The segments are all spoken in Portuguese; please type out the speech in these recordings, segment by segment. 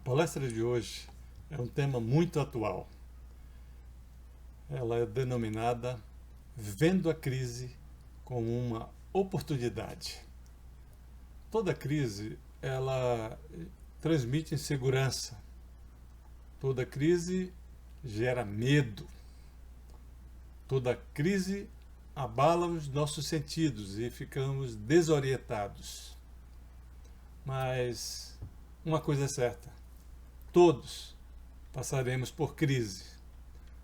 palestra de hoje é um tema muito atual. Ela é denominada Vendo a Crise como uma Oportunidade. Toda crise, ela transmite insegurança. Toda crise gera medo. Toda crise abala os nossos sentidos e ficamos desorientados. Mas uma coisa é certa: todos passaremos por crise,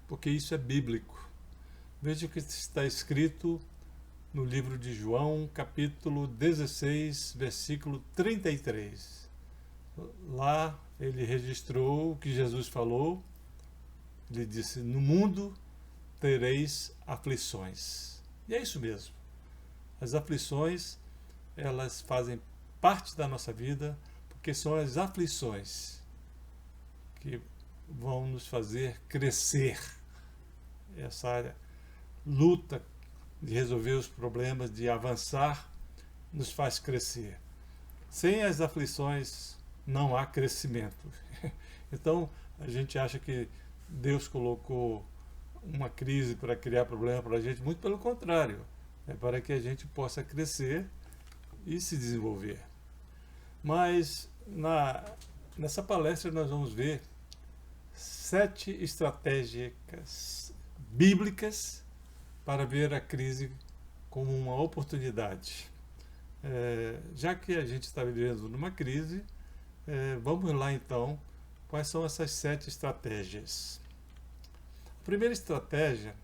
porque isso é bíblico. Veja o que está escrito no livro de João, capítulo 16, versículo 33. Lá ele registrou o que Jesus falou. Ele disse: no mundo tereis aflições. E é isso mesmo. As aflições, elas fazem parte da nossa vida, porque são as aflições que vão nos fazer crescer. Essa luta de resolver os problemas, de avançar, nos faz crescer. Sem as aflições não há crescimento. Então a gente acha que Deus colocou uma crise para criar problema para a gente. Muito pelo contrário, é para que a gente possa crescer e se desenvolver. Mas nessa palestra nós vamos ver 7 estratégias bíblicas para ver a crise como uma oportunidade. Já que a gente está vivendo numa crise, vamos lá então, quais são essas 7 estratégias. A primeira estratégia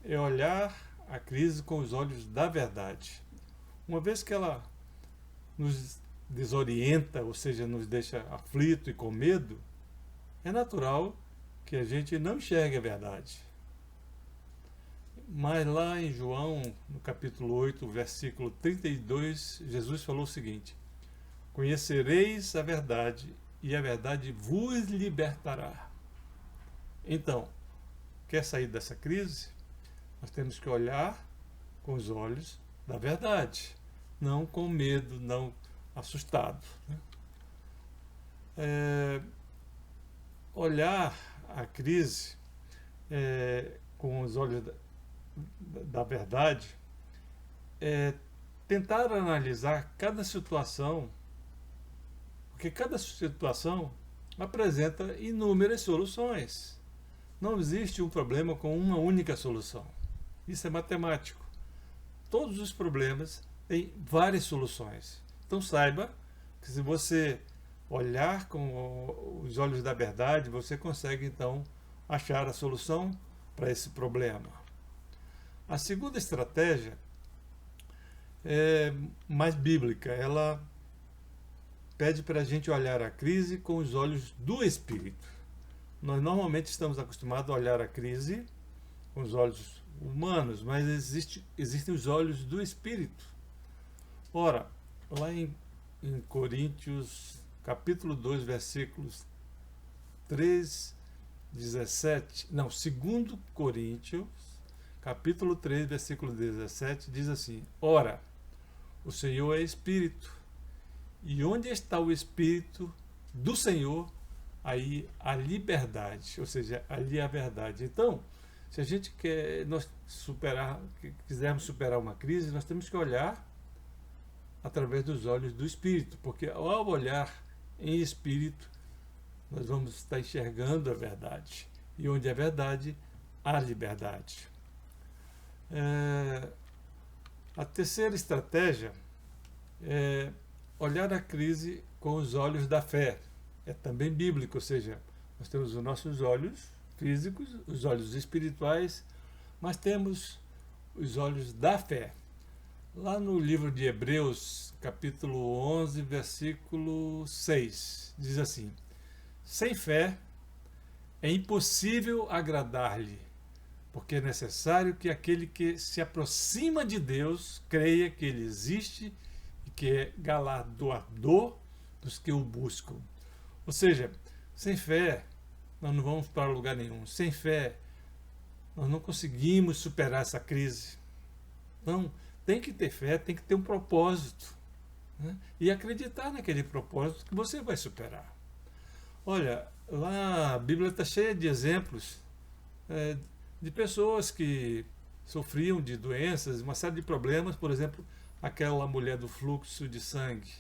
é olhar a crise com os olhos da verdade. Uma vez que ela nos desorienta, ou seja, nos deixa aflito e com medo, é natural que a gente não enxergue a verdade. Mas lá em João, no capítulo 8, versículo 32, Jesus falou o seguinte: conhecereis a verdade e a verdade vos libertará. Então, quer sair dessa crise? Nós temos que olhar com os olhos da verdade, não com medo, não assustado. Olhar a crise com os olhos da verdade é tentar analisar cada situação, porque cada situação apresenta inúmeras soluções. Não existe um problema com uma única solução. Isso é matemático. Todos os problemas têm várias soluções. Então saiba que se você olhar com os olhos da verdade, você consegue então achar a solução para esse problema. A segunda estratégia é mais bíblica. Ela pede para a gente olhar a crise com os olhos do Espírito. Nós normalmente estamos acostumados a olhar a crise com os olhos humanos, mas existem os olhos do Espírito. Ora, lá em Coríntios, capítulo 2, versículos 3, 17, não, 2 Coríntios, capítulo 3, versículo 17, diz assim: ora, o Senhor é Espírito, e onde está o Espírito do Senhor, aí a liberdade, ou seja, ali a verdade. Então, se a gente quisermos superar uma crise, nós temos que olhar através dos olhos do Espírito, porque ao olhar em Espírito, nós vamos estar enxergando a verdade. E onde é verdade, há liberdade. A terceira estratégia é olhar a crise com os olhos da fé. É também bíblico, ou seja, nós temos os nossos olhos físicos, os olhos espirituais, mas temos os olhos da fé. Lá no livro de Hebreus, capítulo 11, versículo 6, diz assim: sem fé é impossível agradar-lhe, porque é necessário que aquele que se aproxima de Deus creia que ele existe e que é galardoador dos que o buscam. Ou seja, sem fé nós não vamos para lugar nenhum. Sem fé nós não conseguimos superar essa crise. Não, tem que ter fé, tem que ter um propósito, né? E acreditar naquele propósito que você vai superar. Olha, lá a Bíblia está cheia de exemplos é, de pessoas que sofriam de doenças, uma série de problemas. Por exemplo, aquela mulher do fluxo de sangue.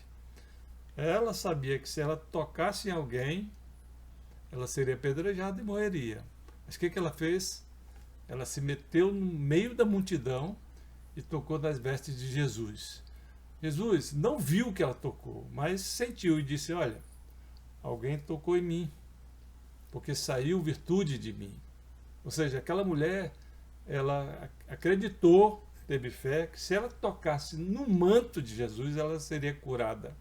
Ela sabia que se ela tocasse em alguém, ela seria apedrejada e morreria. Mas o que ela fez? Ela se meteu no meio da multidão e tocou nas vestes de Jesus. Jesus não viu que ela tocou, mas sentiu e disse: olha, alguém tocou em mim, porque saiu virtude de mim. Ou seja, aquela mulher, ela acreditou, teve fé, que se ela tocasse no manto de Jesus, ela seria curada.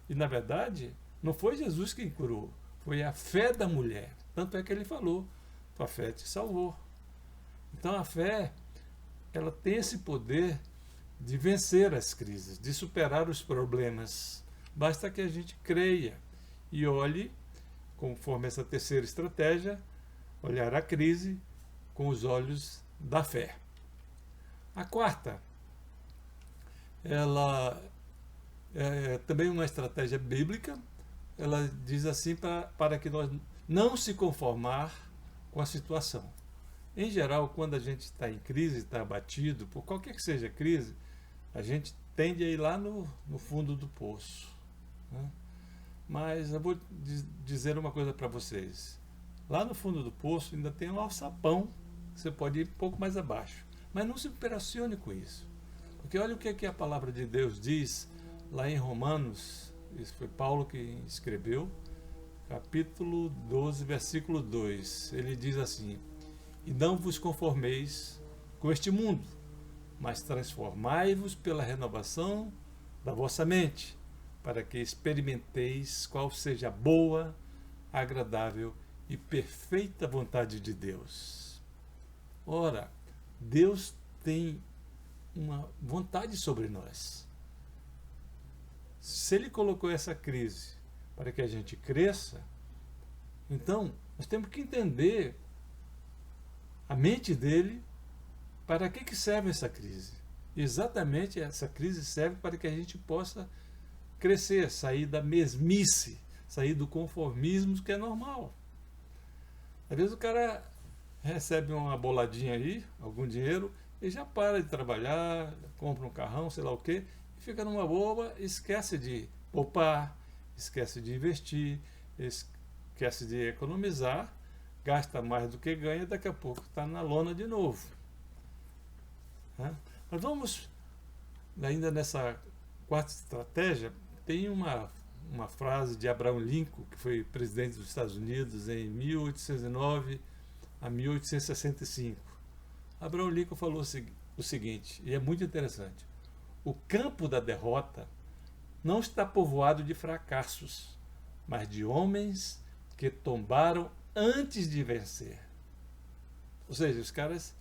E na verdade, não foi Jesus quem curou, foi a fé da mulher. Tanto é que ele falou: tua fé te salvou. Então a fé, ela tem esse poder de vencer as crises, de superar os problemas. Basta que a gente creia e olhe, conforme essa terceira estratégia, olhar a crise com os olhos da fé. A quarta, ela é também uma estratégia bíblica. Ela diz assim para que nós não se conformar com a situação. Em geral, quando a gente está em crise, está abatido, por qualquer que seja a crise, a gente tende a ir lá no fundo do poço, né? Mas eu vou dizer uma coisa para vocês. Lá no fundo do poço ainda tem um alçapão, você pode ir um pouco mais abaixo. Mas não se operacione com isso. Porque olha o que a palavra de Deus diz lá em Romanos, isso foi Paulo que escreveu, capítulo 12, versículo 2. Ele diz assim: e não vos conformeis com este mundo, mas transformai-vos pela renovação da vossa mente, para que experimenteis qual seja a boa, agradável e perfeita vontade de Deus. Ora, Deus tem uma vontade sobre nós. Se Ele colocou essa crise para que a gente cresça, então nós temos que entender a mente dele. Para que serve essa crise? Exatamente, essa crise serve para que a gente possa crescer, sair da mesmice, sair do conformismo, que é normal. Às vezes o cara recebe uma boladinha aí, algum dinheiro, e já para de trabalhar, compra um carrão, sei lá o quê, e fica numa boba, esquece de poupar, esquece de investir, esquece de economizar, gasta mais do que ganha, daqui a pouco está na lona de novo. Mas vamos, ainda nessa quarta estratégia, tem uma frase de Abraham Lincoln, que foi presidente dos Estados Unidos em 1809 a 1865. Abraham Lincoln falou o seguinte, e é muito interessante: o campo da derrota não está povoado de fracassos, mas de homens que tombaram antes de vencer. Ou seja, os caras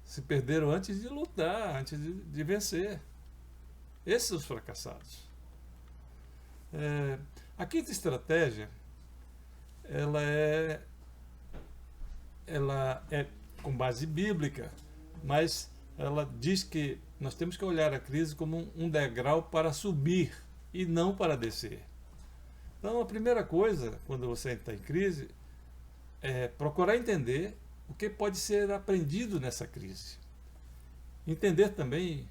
se perderam antes de lutar, antes de vencer. Esses são os fracassados. A quinta estratégia, ela é com base bíblica, mas ela diz que nós temos que olhar a crise como um degrau para subir e não para descer. Então, a primeira coisa, quando você está em crise, é procurar entender o que pode ser aprendido nessa crise. Entender também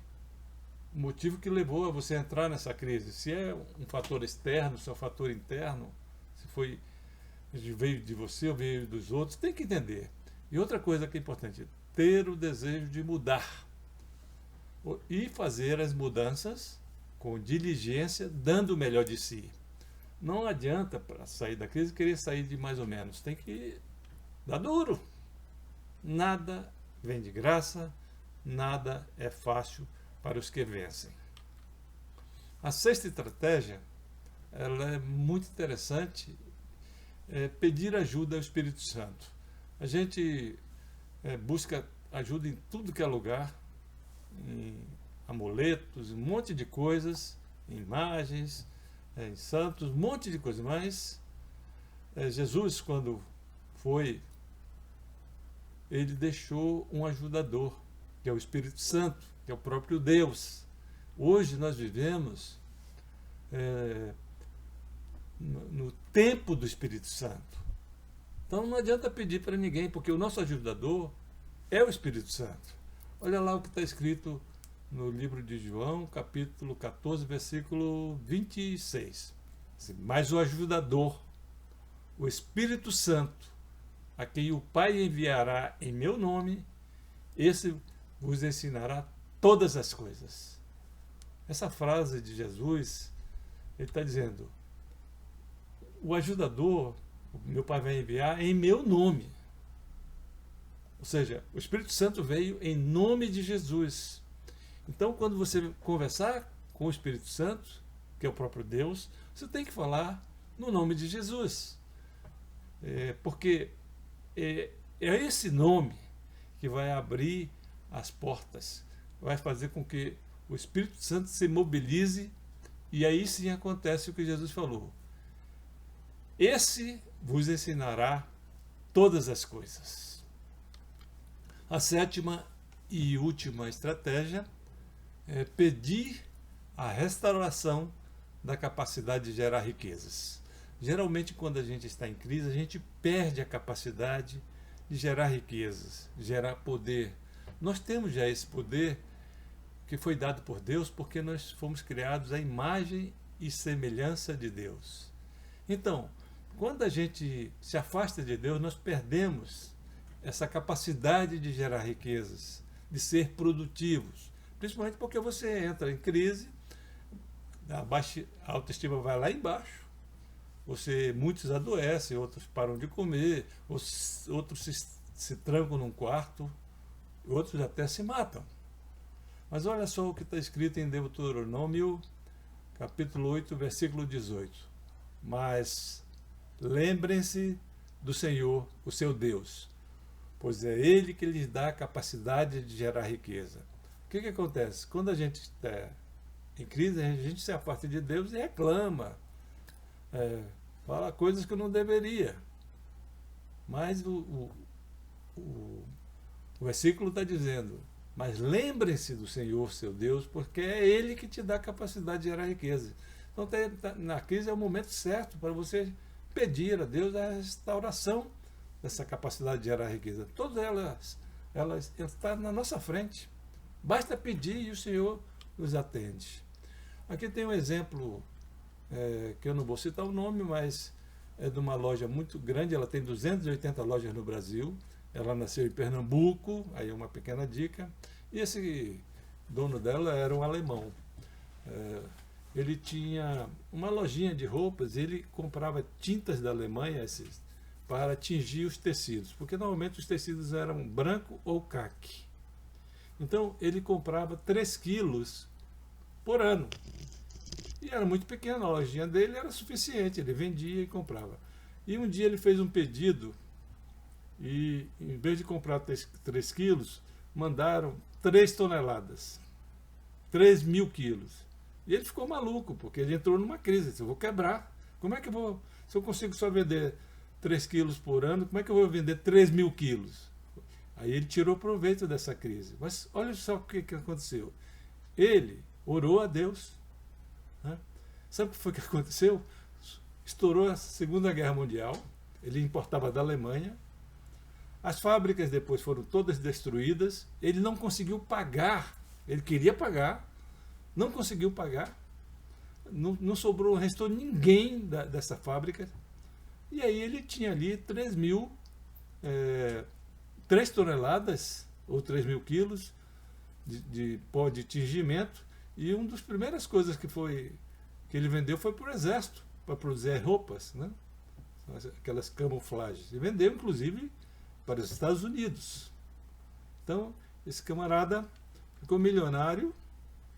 o motivo que levou a você a entrar nessa crise. Se é um fator externo, se é um fator interno, se veio de você ou veio dos outros, tem que entender. E outra coisa que é importante, ter o desejo de mudar. E fazer as mudanças com diligência, dando o melhor de si. Não adianta, para sair da crise, querer sair de mais ou menos. Tem que dar duro. Nada vem de graça, nada é fácil para os que vencem. A sexta estratégia, ela é muito interessante, pedir ajuda ao Espírito Santo. A gente busca ajuda em tudo que é lugar, em amuletos, um monte de coisas, em imagens, em santos, um monte de coisas, mas Jesus, quando foi, ele deixou um ajudador, que é o Espírito Santo, que é o próprio Deus. Hoje nós vivemos no tempo do Espírito Santo. Então não adianta pedir para ninguém, porque o nosso ajudador é o Espírito Santo. Olha lá o que está escrito no livro de João, capítulo 14, versículo 26. Mas o ajudador, o Espírito Santo, a quem o Pai enviará em meu nome, esse vos ensinará todas as coisas. Essa frase de Jesus, ele está dizendo, o ajudador, meu Pai vai enviar em meu nome. Ou seja, o Espírito Santo veio em nome de Jesus. Então, quando você conversar com o Espírito Santo, que é o próprio Deus, você tem que falar no nome de Jesus. Porque é esse nome que vai abrir as portas, vai fazer com que o Espírito Santo se mobilize, e aí sim acontece o que Jesus falou. Esse vos ensinará todas as coisas. A sétima e última estratégia é pedir a restauração da capacidade de gerar riquezas. Geralmente, quando a gente está em crise, a gente perde a capacidade de gerar riquezas, gerar poder. Nós temos já esse poder que foi dado por Deus porque nós fomos criados à imagem e semelhança de Deus. Então, quando a gente se afasta de Deus, nós perdemos essa capacidade de gerar riquezas, de ser produtivos. Principalmente porque você entra em crise, a autoestima vai lá embaixo, muitos adoecem, outros param de comer, outros se trancam num quarto, outros até se matam. Mas olha só o que está escrito em Deuteronômio, capítulo 8, versículo 18. Mas lembrem-se do Senhor, o seu Deus, pois é Ele que lhes dá a capacidade de gerar riqueza. O que acontece? Quando a gente está em crise, a gente se afasta de Deus e reclama, fala coisas que não deveria. Mas o versículo está dizendo, mas lembrem-se do Senhor, seu Deus, porque é Ele que te dá a capacidade de gerar riqueza. Então, na crise é o momento certo para você pedir a Deus a restauração dessa capacidade de gerar riqueza. Todas elas estão na nossa frente. Basta pedir e o Senhor nos atende. Aqui tem um exemplo, que eu não vou citar o nome, mas é de uma loja muito grande, ela tem 280 lojas no Brasil, ela nasceu em Pernambuco, aí é uma pequena dica, e esse dono dela era um alemão. Ele tinha uma lojinha de roupas, ele comprava tintas da Alemanha para tingir os tecidos, porque normalmente os tecidos eram branco ou caque. Então ele comprava 3 quilos por ano. E era muito pequeno, a lojinha dele era suficiente, ele vendia e comprava. E um dia ele fez um pedido e, em vez de comprar 3 quilos, mandaram 3 toneladas, 3.000 quilos. E ele ficou maluco, porque ele entrou numa crise. Ele disse, eu vou quebrar. Como é que eu vou, se eu consigo só vender 3 quilos por ano, como é que eu vou vender 3.000 quilos? Aí ele tirou proveito dessa crise. Mas olha só o que aconteceu. Ele orou a Deus. Sabe o que foi que aconteceu? Estourou a Segunda Guerra Mundial, ele importava da Alemanha, as fábricas depois foram todas destruídas, ele não conseguiu pagar, ele queria pagar, não conseguiu pagar, não sobrou, restou ninguém dessa fábrica, e aí ele tinha ali 3 toneladas, ou 3.000 quilos de pó de tingimento, e uma das primeiras coisas que ele vendeu foi para o exército, para produzir roupas, né? Aquelas camuflagens. E vendeu, inclusive, para os Estados Unidos. Então, esse camarada ficou milionário,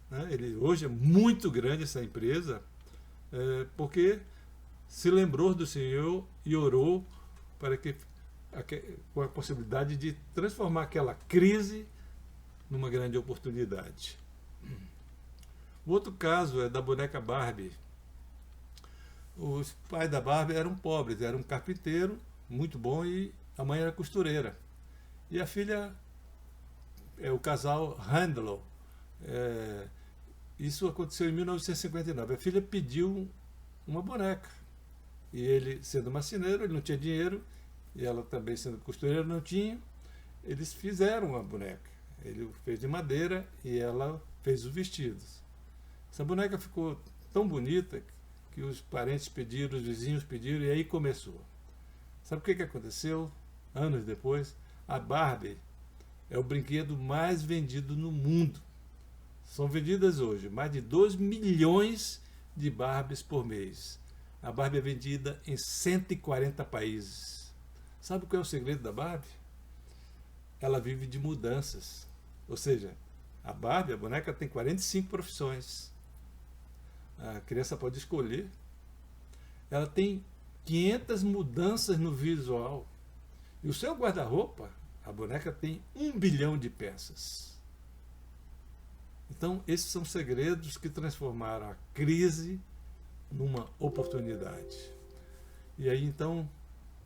né? Ele hoje é muito grande, essa empresa, porque se lembrou do Senhor e orou para com a possibilidade de transformar aquela crise numa grande oportunidade. O outro caso é da boneca Barbie. Os pais da Barbie eram pobres, era um carpinteiro muito bom e a mãe era costureira. E a filha o casal Handlow. Isso aconteceu em 1959. A filha pediu uma boneca. E ele, sendo marceneiro, ele não tinha dinheiro, e ela também, sendo costureira, não tinha. Eles fizeram uma boneca. Ele fez de madeira e ela fez os vestidos. Essa boneca ficou tão bonita que os parentes pediram, os vizinhos pediram, e aí começou. Sabe o que aconteceu? Anos depois, a Barbie é o brinquedo mais vendido no mundo. São vendidas hoje mais de 2 milhões de Barbies por mês. A Barbie é vendida em 140 países. Sabe qual é o segredo da Barbie? Ela vive de mudanças. Ou seja, a Barbie, a boneca, tem 45 profissões. A criança pode escolher. Ela tem 500 mudanças no visual. E o seu guarda-roupa, a boneca tem 1 bilhão de peças. Então, esses são segredos que transformaram a crise numa oportunidade. E aí, então,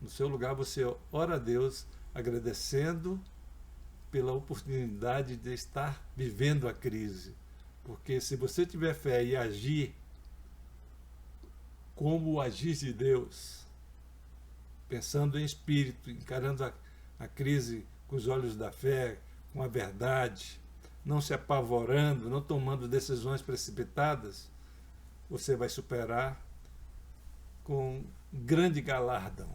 no seu lugar, você ora a Deus agradecendo pela oportunidade de estar vivendo a crise. Porque se você tiver fé e agir como o agir de Deus, pensando em espírito, encarando a crise com os olhos da fé, com a verdade, não se apavorando, não tomando decisões precipitadas, você vai superar com grande galardão.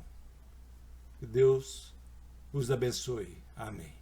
Que Deus os abençoe. Amém.